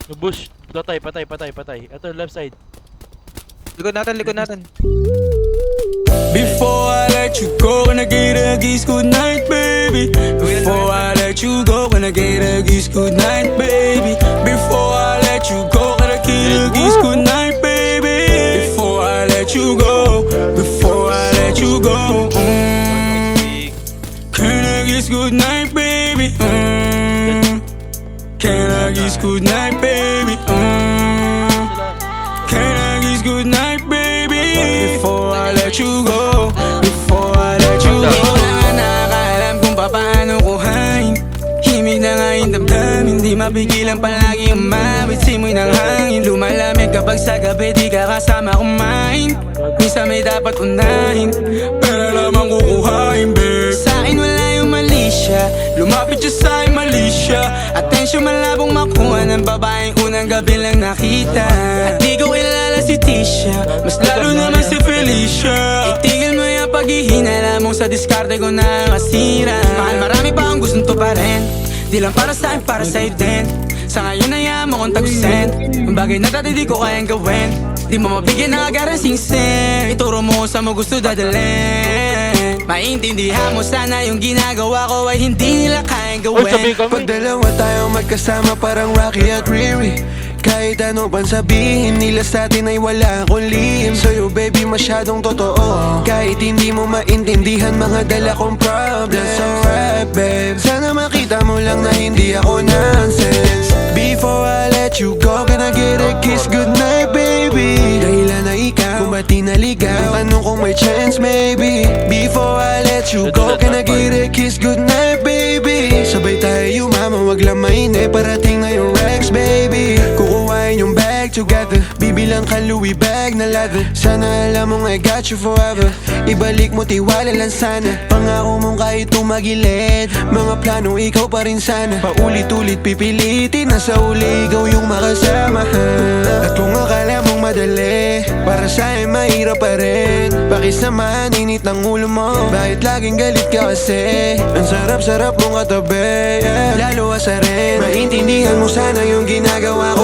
Yung bush. Patay, patay, patay, patay. Ito, left side. Likod natin, likod natin. Before I let you go, gonna get a kiss good night, baby. Before I let you go, gonna get a kiss good night, baby. Before I let you go, gonna get a kiss good night, baby. Before I let you go, before I let you go, can I kiss good night, baby? Can I kiss good night, baby? Can I kiss good night, baby? Before I let you go, before I let you go. Di ko na nga nakakaalam kung paano kuhain. Himig na nga yung damdamin, hindi mapigilan palagi umabit. Simoy ng hangin, lumalamig kapag sa gabi di ka kasama kumain. Minsan may dapat unahin, pero lamang kukuhain, babe. Sa'kin wala yung mali siya, lumapit siya sa'kin mali siya. Atensyon malabong makuha ng babaeng unang gabi lang nakita. At di ko kilala si Tisha, mas lalo naman si Felicia. Itigil mo yung paghihinala mong sa diskarte ko na masira. Mahal, marami pa akong gustong tuparin, di lang para sa'kin, para sa'yo din. Sa ngayon na yaman mo kong tagusin, ang bagay na dati di ko kayang gawin. Di mo mabigyan ng agarang sing-sing, ituro mo kung saan mo gusto dadalhin. Maintindihan mo sana yung ginagawa ko ay hindi nila kayang Uy, sabi gawin. kami. Pag dalawa tayong magkasama parang Rocky at Riri. Kahit ano pang sabihin nila sa atin ay wala akong lihim. Sa'yo baby masyadong totoo, kahit hindi mo maintindihan mga dala kong problems. So alright babe, sana makita mo lang na hindi ako nonsense. Before I let you go, can I get a kiss goodnight baby? Dahilan na ikaw, kung ba't di naligaw, tanong kung may chance maybe. Before I let you go, can I get a kiss goodnight baby? Sabay tayo yumama, wag lang mainip, parating na yung Rex baby. Kukuhain yung bag together, bibilang ka Louis bag na leather. Sana alam mong I got you forever, ibalik mo tiwala lang sana. Pangako mong kahit tumagilid, mga plano ikaw pa rin sana. Paulit-ulit pipilitin na sa uli ikaw yung makasama. At kung akala mong madali, para sa'yo mahirap pa rin. Pakisamahan init ng ulo mo, bakit laging galit ka kasi? Ang sarap-sarap mong katabi, yeah. Lalo asa rin, maintindihan mo sana yung ginagawa